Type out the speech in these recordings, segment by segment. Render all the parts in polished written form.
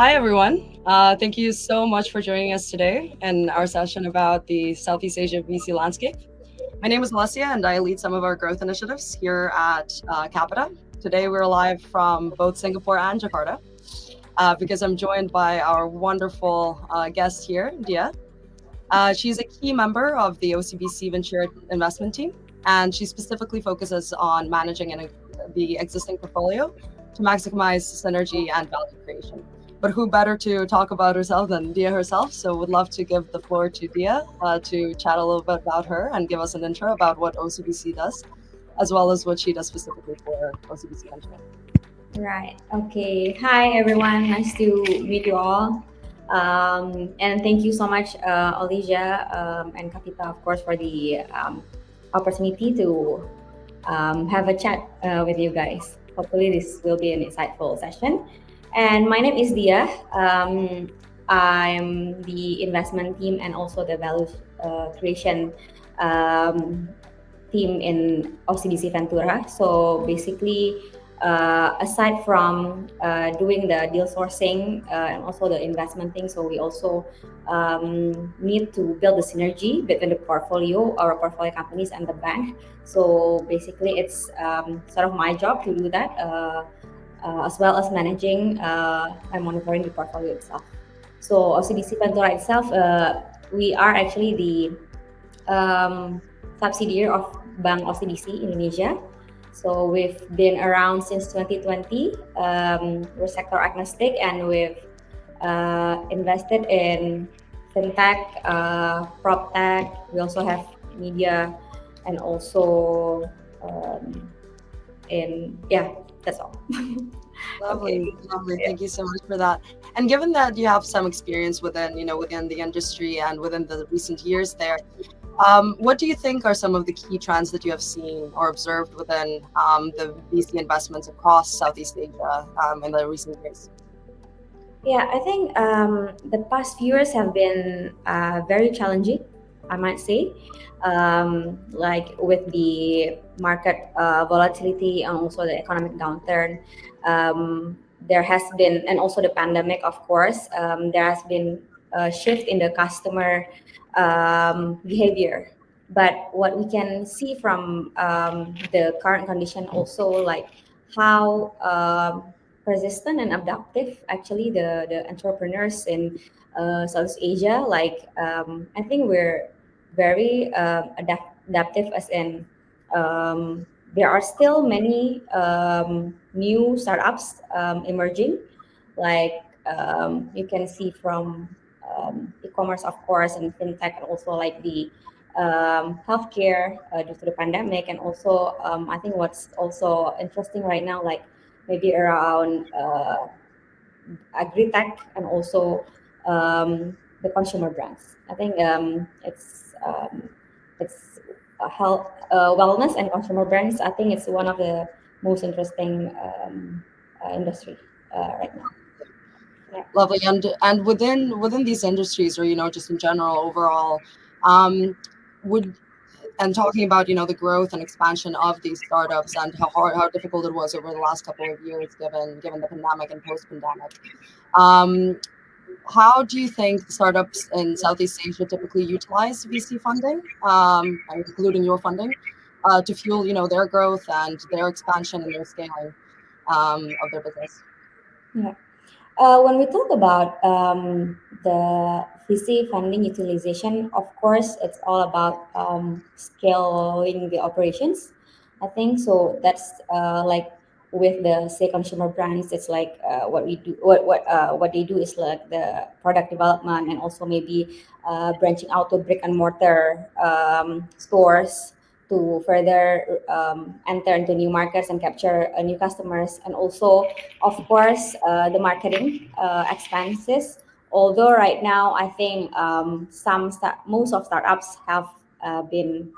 Hi, everyone. Thank you so much for joining us today in our session about the Southeast Asia VC landscape. My name is Alessia, and I lead some of our growth initiatives here at Capita. Today, we're live from both Singapore and Jakarta because I'm joined by our wonderful guest here, Dia. She's a key member of the OCBC Venture investment team, and she specifically focuses on managing the existing portfolio to maximize synergy and value creation. But who better to talk about herself than Dia herself? So would love to give the floor to Dia to chat a little bit about her and give us an intro about what OCBC does, as well as what she does specifically for OCBC Venture. Right. Okay. Hi, everyone. Nice to meet you all. And thank you so much, Olivia and Kapita, of course, for the opportunity to have a chat with you guys. Hopefully, this will be an insightful session. And my name is Dia. I'm the investment team and also the value creation um, team in OCBC Ventura. So basically, aside from doing the deal sourcing and also the investment thing, so we also need to build the synergy between the portfolio, our portfolio companies, and the bank. So basically, it's sort of my job to do that, as well as managing and monitoring the portfolio itself. So OCBC Ventura itself, we are actually the subsidiary of Bank OCBC Indonesia. So we've been around since 2020. We're sector agnostic and we've invested in fintech, prop tech. We also have media and also that's all. Lovely, Okay. lovely. Thank you so much for that. And given that you have some experience within the industry and within the recent years there, what do you think are some of the key trends that you have seen or observed within the VC investments across Southeast Asia in the recent years? Yeah, I think the past few years have been very challenging, I might say, like with the market volatility and also the economic downturn. There has been, and also the pandemic, of course, there has been a shift in the customer behavior. But what we can see from the current condition also, like how persistent and adaptive actually the entrepreneurs in Southeast Asia. Like I think we're very adaptive, as in there are still many new startups emerging. Like you can see from e-commerce, of course, and fintech, and also like the healthcare due to the pandemic, and also I think what's also interesting right now, like maybe around agri-tech and also the consumer brands. I think it's health, wellness, and consumer brands. I think it's one of the most interesting industry right now. Yeah. Lovely. And within these industries, or just in general overall, um, would and talking about the growth and expansion of these startups and how difficult it was over the last couple of years given the pandemic and post-pandemic. Um, how do you think the startups in Southeast Asia typically utilize VC funding, including your funding, to fuel their growth and their expansion and their scaling of their business? Yeah. When we talk about the VC funding utilization, of course, it's all about scaling the operations. I think so. That's like with the say consumer brands, it's like what we do. What they do is like the product development and also maybe branching out to brick and mortar stores to further enter into new markets and capture new customers, and also of course, the marketing expenses. Although right now, I think most of startups have been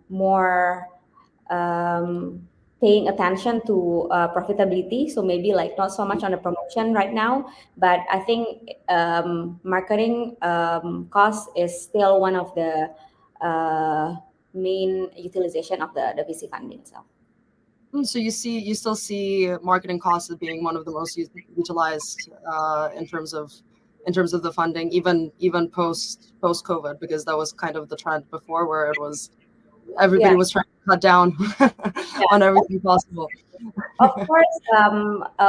more paying attention to profitability. So maybe like not so much on the promotion right now, but I think marketing cost is still one of the main utilization of the VC funding itself. So you still see marketing costs as being one of the most utilized in terms of the funding, even post COVID, because that was kind of the trend before, where it was Yeah, everybody was trying to cut down on yeah. everything possible. Of course,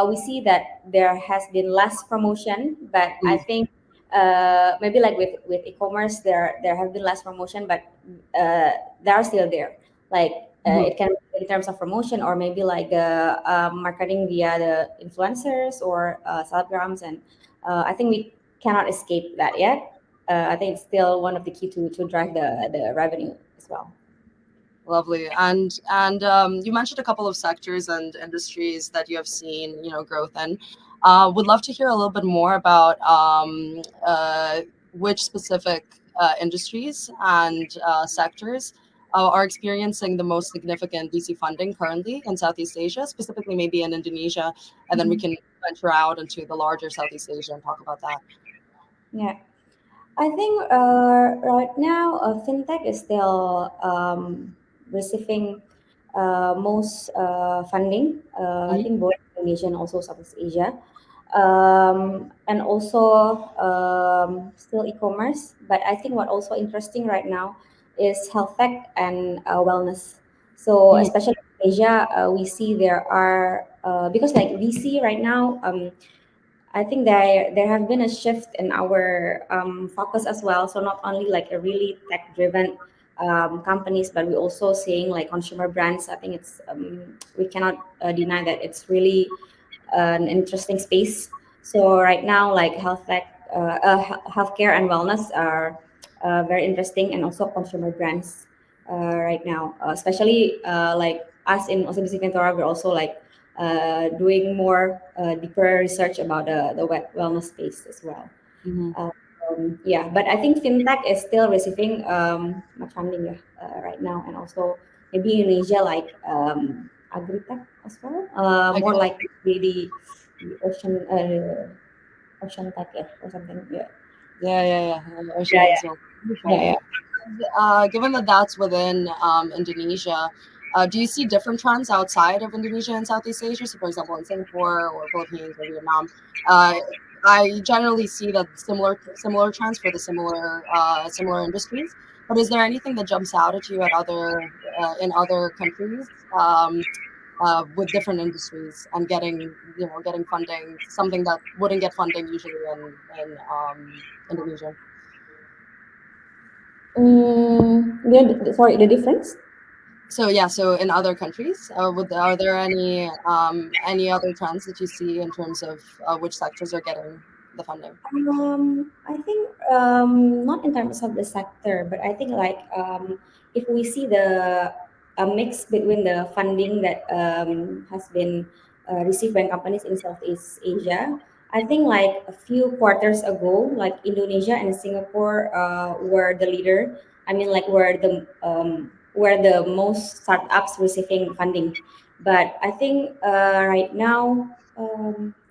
we see that there has been less promotion, but I Mm, think maybe like with e-commerce, there have been less promotion, but they are still there. Like mhm. it can be in terms of promotion, or maybe like the marketing via the influencers or telegrams, and I think we cannot escape that yet. I think it's still one of the key to drive the revenue as well. Lovely. And you mentioned a couple of sectors and industries that you have seen, growth in. Would love to hear a little bit more about which specific industries and sectors are experiencing the most significant VC funding currently in Southeast Asia, specifically maybe in Indonesia, and then we can venture out into the larger Southeast Asia and talk about that. Yeah. I think right now fintech is still receiving most funding. I Hmm. think both Indonesia and also Southeast Asia, and also still e-commerce. But I think what also interesting right now is health tech and wellness. So Hmm. especially in Asia, we see there are because like VC right now. I think there have been a shift in our focus as well. So not only like a really tech driven companies, but we also seeing like consumer brands. I think it's we cannot deny that it's really an interesting space. So right now, like health tech, healthcare and wellness are very interesting, and also consumer brands right now, especially like us in OCBC Ventura, we're also like doing more deeper research about the wellness space as well. Hmm. Yeah, but I think fintech is still receiving much funding right now, and also maybe Indonesia like agri-tech as well, I more agree. like the ocean tech, yeah, or something. Yeah, Yeah. yeah, Ocean as well. yeah, yeah. Given that that's within Indonesia, do you see different trends outside of Indonesia and Southeast Asia? So, for example, in Singapore or Philippines or Vietnam, uh, I generally see that similar trends for the similar industries. But is there anything that jumps out at you at other in other countries with different industries and getting funding, something that wouldn't get funding usually in Indonesia? Sorry, the difference. So yeah, so in other countries, are there any other trends that you see in terms of which sectors are getting the funding? I think not in terms of the sector, but I think like if we see the a mix between the funding that has been received by companies in Southeast Asia, I think like a few quarters ago, like Indonesia and Singapore were the leader. I mean, like were the most startups receiving funding, but I think right now.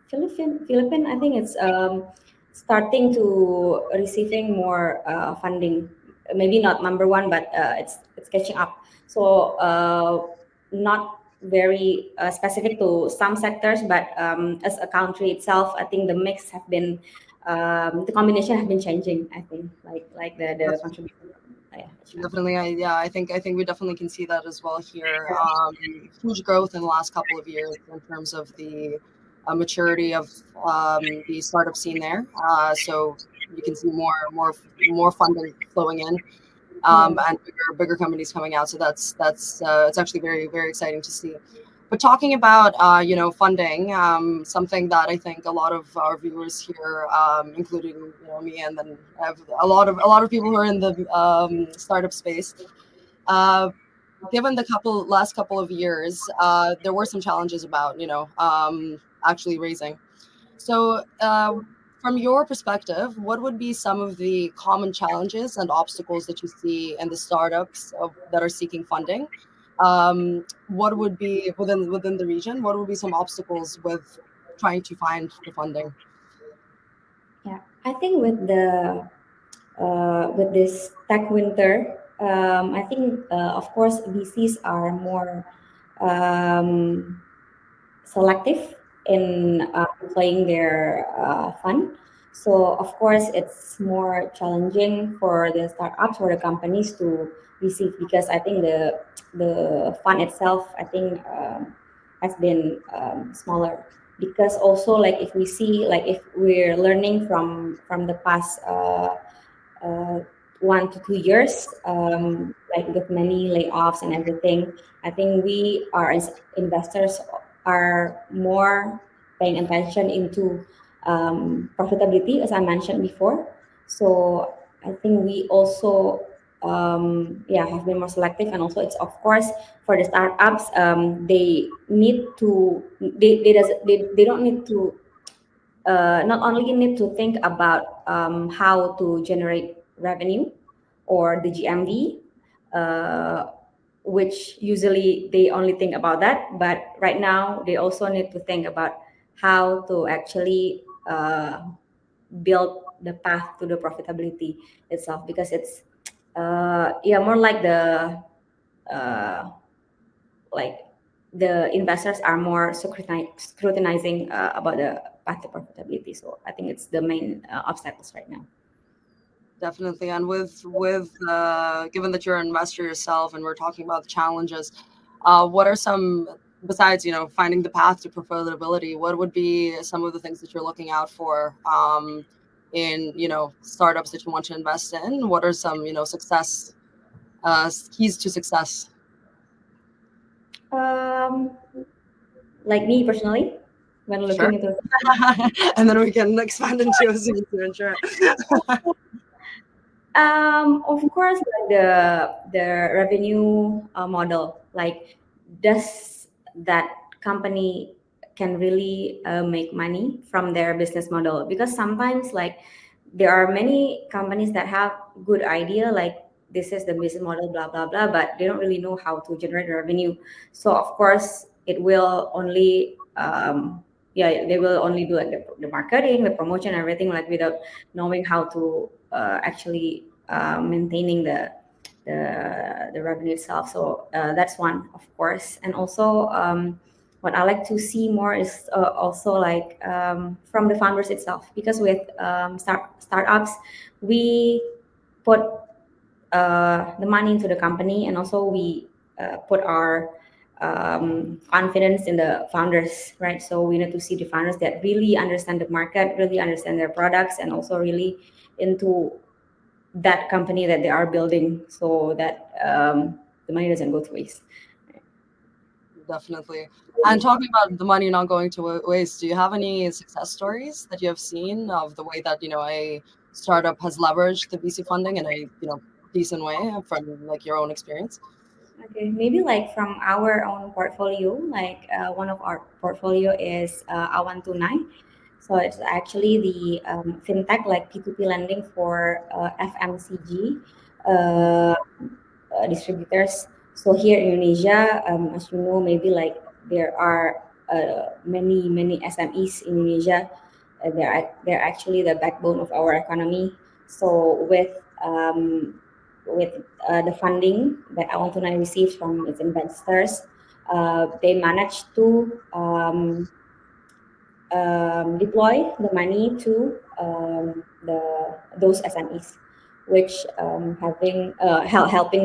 Philippine, I think it's starting to receiving more funding. Maybe not number one, but it's catching up. So not very specific to some sectors, but as a country itself, I think the mix have been the combination have been changing. I think like the That's contribution. Yeah, H1. definitely, yeah, I think we definitely can see that as well here. Huge growth in the last couple of years in terms of the maturity of the startup scene there. So you can see more funding flowing in, Yeah. and bigger companies coming out. So that's it's actually very exciting to see. But talking about funding, something that I think a lot of our viewers here, including me, and then I have a lot of people who are in the startup space. Uh, Given the last couple of years, there were some challenges about actually raising. So, from your perspective, what would be some of the common challenges and obstacles that you see in the startups that are seeking funding? What would be within the region? What would be some obstacles with trying to find the funding? Yeah, I think with this tech winter, I think of course VCs are more. um, selective in playing their fund. So of course, it's more challenging for the startups or the companies to receive, because I think the fund itself, I think, has been smaller. Because also, like, if we see, like, if we're learning from the past uh, 1 to 2 years, like with many layoffs and everything, I think we are, as investors, are more paying attention into profitability, as I mentioned before. So I think we also, yeah, have been more selective, and also it's, of course, for the startups, they need to, they don't need to, not only need to think about how to generate revenue or the GMV, uh, which usually they only think about that. But right now, they also need to think about how to actually build the path to the profitability itself, because it's, yeah, more like uh, like the investors are more scrutinizing about the path to profitability. So I think it's the main obstacles right now. Definitely. And with given that you're an investor yourself, and we're talking about the challenges, what are some, besides finding the path to profitability? What would be some of the things that you're looking out for in startups that you want to invest in? What are some success keys to success? Um, like me personally, when Sure. looking into, And then we can expand into as soon as you're sure. of course, like the revenue model, like, does that company can really make money from their business model? Because sometimes, like, there are many companies that have good idea, like, this is the business model, blah blah blah, but they don't really know how to generate revenue. So of course, it will only, yeah, they will only do like the marketing, the promotion, everything, like, without knowing how to actually maintaining the revenue itself. So that's one, of course. And also, what I like to see more is also, like, from the founders itself, because with startups, we put the money into the company, and also we put our confidence in the founders, right? So we need to see the founders that really understand the market, really understand their products, and also really into that company that they are building, so that the money doesn't go to waste. Definitely. And talking about the money not going to waste, do you have any success stories that you have seen of the way that, a startup has leveraged the VC funding in a, decent way from like your own experience? Okay, maybe like from our own portfolio, like one of our portfolio is Awan Tunai. So it's actually the fintech, like P2P lending for FMCG distributors. So here in Indonesia, as you know, maybe, like, there are many SMEs in Indonesia. They're actually the backbone of our economy. So with the funding that I Want to Know receives from its investors, they managed to deploy the money to those SMEs, which helping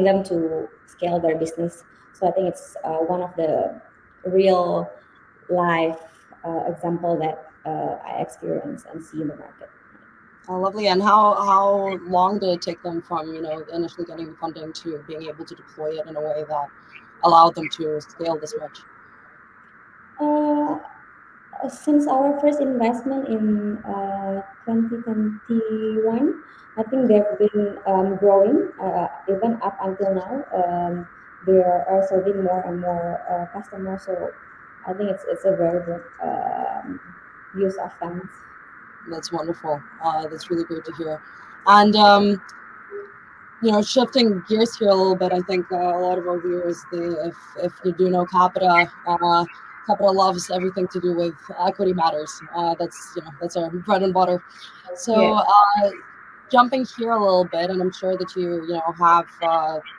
them to scale their business. So I think it's one of the real life example that I experience and see in the market. Oh, lovely. And how long did it take them from, initially getting the funding to being able to deploy it in a way that allowed them to scale this much? Uh, since our first investment in 2021, I think they've been growing even up until now. They are serving more and more customers. So I think it's a very good use of funds. That's wonderful. That's really great to hear. And shifting gears here a little bit, I think a lot of our viewers, if you do know Capita, Capita loves everything to do with equity matters. That's our bread and butter. So Yeah. jumping here a little bit, and I'm sure that you have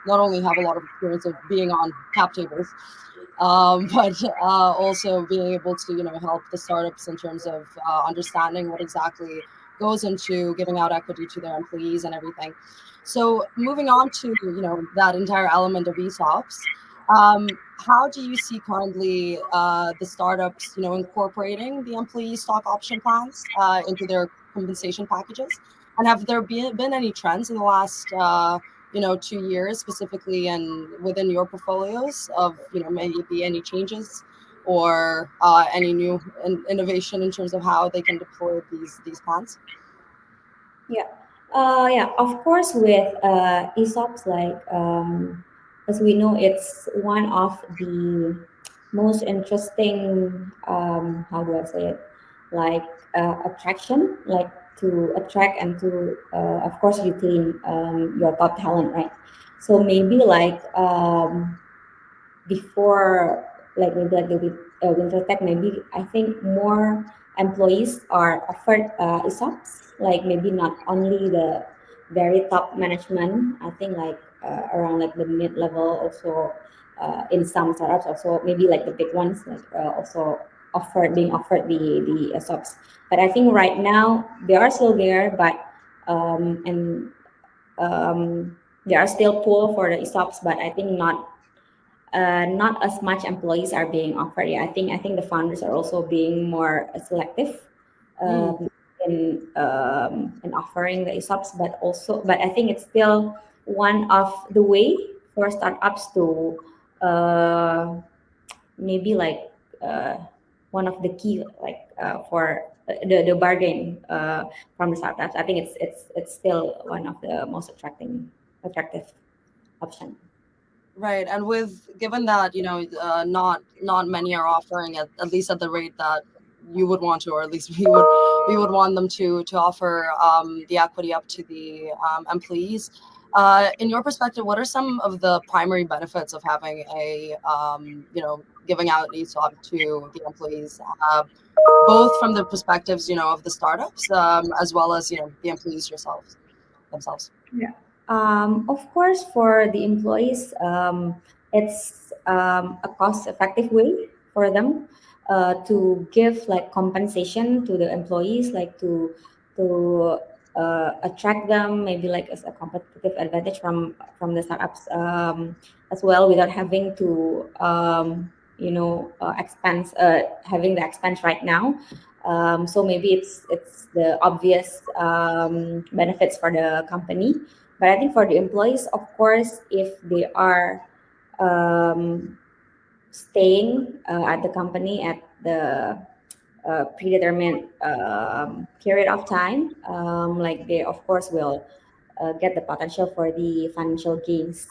not only have a lot of experience of being on cap tables, but also being able to help the startups in terms of understanding what exactly goes into giving out equity to their employees and everything. So moving on to that entire element of ESOPs, how do you see currently the startups incorporating the employee stock option plans into their compensation packages? And have there been any trends in the last 2 years specifically and within your portfolios of maybe any changes or any new innovation in terms of how they can deploy these plans? Yeah. Yeah, of course, with ESOPs, like, as we know, it's one of the most interesting, how do I say it, like, attraction, like to attract and to, of course, retain your top talent, right? So maybe like, before, like maybe like the winter tech, maybe I think more employees are offered ESOPs, like maybe not only the very top management. I think like around like the mid level also, in some startups also, maybe like the big ones, like also offered being offered the ESOPs. But I think right now they are still there, but and there are still pool for the ESOPs, but I think not as much employees are being offered. Yeah, I think the founders are also being more selective Mm, um, in offering the ESOPs, but I think it's still one of the way for startups to uh, maybe like uh, one of the key, like for the bargain from the startups. I think it's still one of the most attractive option. right. And with given that not many are offering at least at the rate that you would want to, or at least we would want them to offer the equity up to the employees. In your perspective, what are some of the primary benefits of having a giving out ESOP to the employees, both from the perspectives of the startups as well as the employees yourselves themselves? Yeah. Of course, for the employees, it's a cost-effective way for them to give like compensation to the employees, like to attract them, maybe like as a competitive advantage from the startups as well, without having to expense having the expense right now. So maybe it's the obvious benefits for the company, but I think for the employees, of course, if they are um, staying at the company at the predetermined period of time, like they of course will get the potential for the financial gains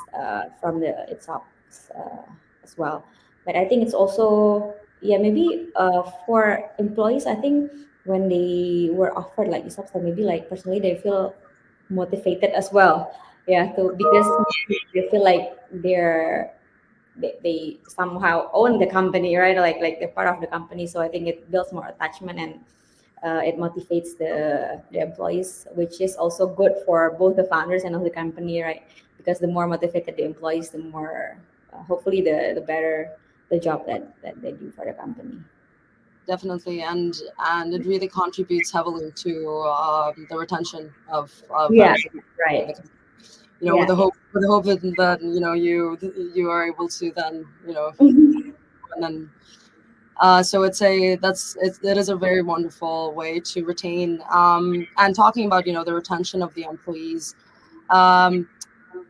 from the ESOPs as well. But I think it's also, yeah, maybe for employees, I think when they were offered like ESOPs, then maybe like personally they feel motivated as well. Yeah, to because they feel like they somehow own the company, right? Like they're part of the company. So I think it builds more attachment, and it motivates the employees, which is also good for both the founders and of the company, right? Because the more motivated the employees, the more hopefully the better the job that they do for the company. Definitely, and it really contributes heavily to the retention of Yeah, everything in the right. company. With Yeah, the yeah. hope that you are able to then and then so it is a very wonderful way to retain. And talking about the retention of the employees. Um,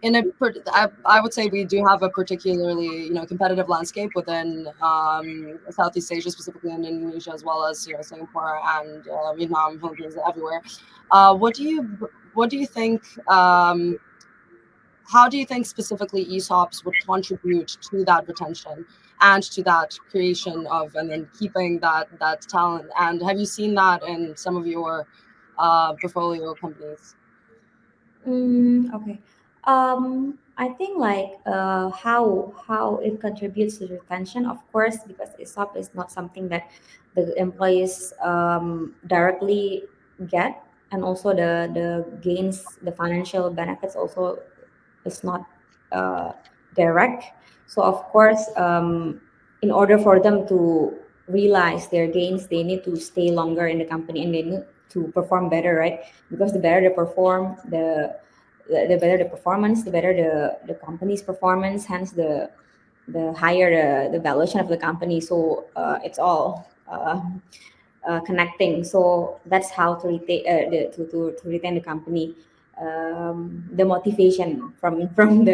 I would say we do have a particularly competitive landscape within Southeast Asia, specifically in Indonesia, as well as Singapore and Vietnam, Philippines, everywhere. What do you think? How do you think specifically ESOPs would contribute to that retention and to that creation of and then keeping that talent? And have you seen that in some of your portfolio companies? Okay. I think like how it contributes to retention, of course, because ESOP is not something that the employees directly get, and also the gains, the financial benefits also is not uh, direct. So of course, in order for them to realize their gains, they need to stay longer in the company and they need to perform better, right? Because the better they perform, the better the performance, the better the company's performance, hence the higher the valuation of the company. So it's all connecting. So that's how to retain to retain the company. The motivation from from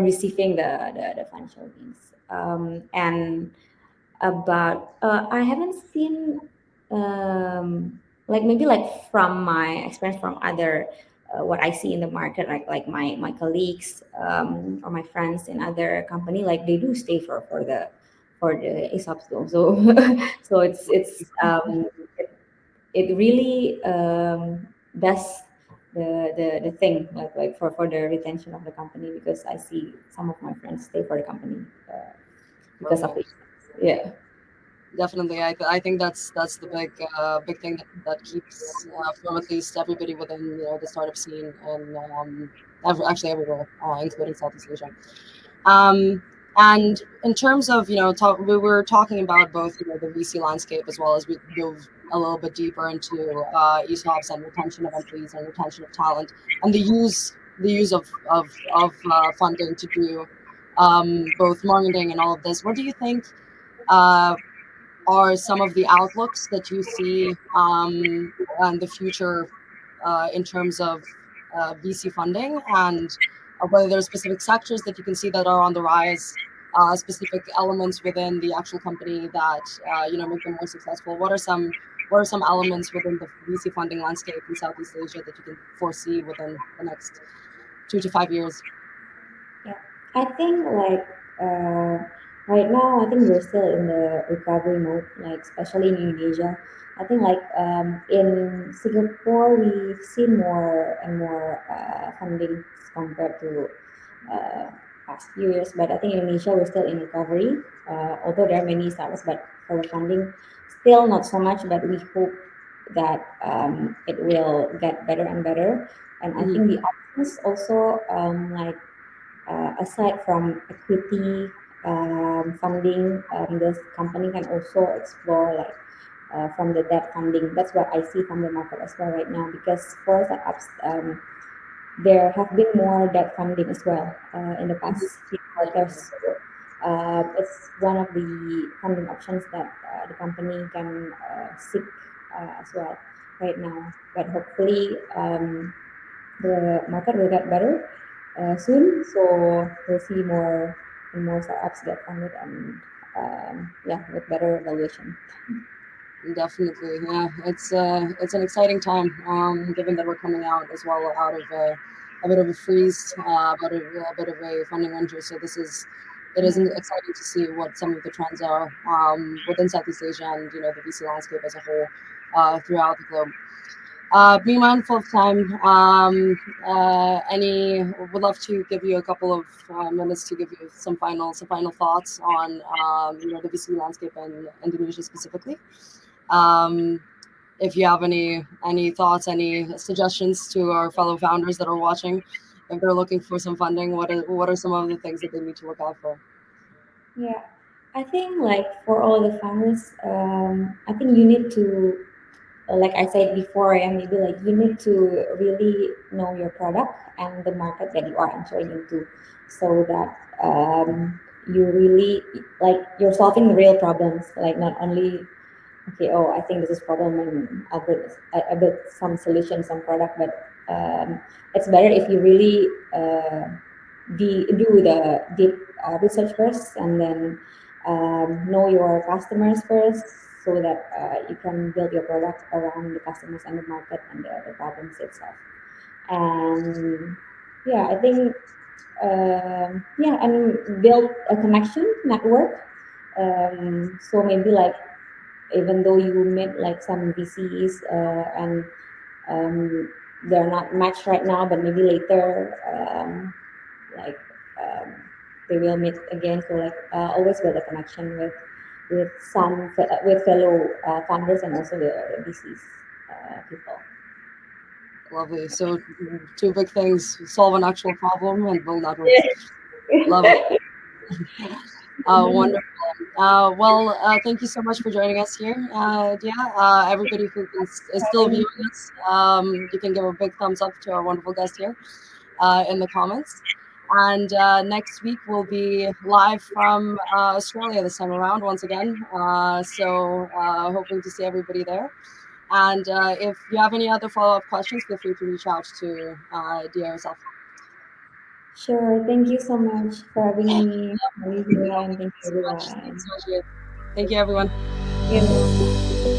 receiving the financial gains. And about I haven't seen like maybe like from my experience from other what I see in the market, like my colleagues or my friends in other company, like they do stay for the ESOPs though. So so it really does the thing like for the retention of the company, because I see some of my friends stay for the company because of the Perfect. ESOPs. Yeah. Definitely, I think that's the big thing that keeps from at least everybody within the startup scene and actually everywhere, including Southeast Asia. Um, and in terms of we were talking about both the VC landscape as well as we dove a little bit deeper into ESOPs and retention of employees and retention of talent and the use of funding to do both marketing and all of this. What do you think? Uh, are some of the outlooks that you see in the future in terms of VC funding and whether there are specific sectors that you can see that are on the rise, specific elements within the actual company that make them more successful. What are some elements within the VC funding landscape in Southeast Asia that you can foresee within the next 2 to 5 years? Yeah, I think like right now, I think we're still in the recovery mode, like especially in Indonesia. I think like in Singapore, we've seen more and more funding compared to uh, past few years. But I think in Indonesia, we're still in recovery. Although there are many startups, but for the funding, still not so much. But we hope that it will get better and better. And I Hmm. think the options also like aside from equity funding, this company can also explore like from the debt funding. That's what I see from the market as well right now. Because for startups, there have been more debt funding as well in the past few quarters. So it's one of the funding options that the company can seek as well right now. But hopefully, the market will get better soon. So we'll see more and more startups get funded and yeah, with better valuation. Definitely, yeah. It's an exciting time, given that we're coming out as well out of a bit of a freeze, a bit of a funding winter. So it is Yeah. exciting to see what some of the trends are within Southeast Asia and the VC landscape as a whole throughout the globe. Be mindful of time. Any would love to give you a couple of minutes to give you some final thoughts on the VC landscape and Indonesia specifically. Um, if you have any thoughts, any suggestions to our fellow founders that are watching, if they're looking for some funding, what are some of the things that they need to look out for? Yeah, I think like for all the founders, I think you need to, like I said before, and maybe like you need to really know your product and the market that you are entering into, so that you really like you're solving real problems, like not only okay, oh, I think this is problem and I built some solution, some product, but it's better if you really do the deep research first, and then know your customers first, so that you can build your product around the customers and the market and the problems itself. And yeah, I think yeah, and build a connection network. So maybe like even though you meet like some VCs and they're not matched right now, but maybe later like um, they will meet again. So like always build a connection with fellow founders and also the VCs people. Lovely. So two big things: solve an actual problem and build networks. Love it. Wonderful. Thank you so much for joining us here. Yeah, everybody who is still Having viewing us, you can give a big thumbs up to our wonderful guest here in the comments. And next week we'll be live from Australia this time around once again. Hoping to see everybody there. And if you have any other follow-up questions, feel free to reach out to Dia herself. Sure. Thank you so much for having me, Olivia, No, and thank thank you you so much. Thank you everyone. so much, Jade. Thank you, everyone. You.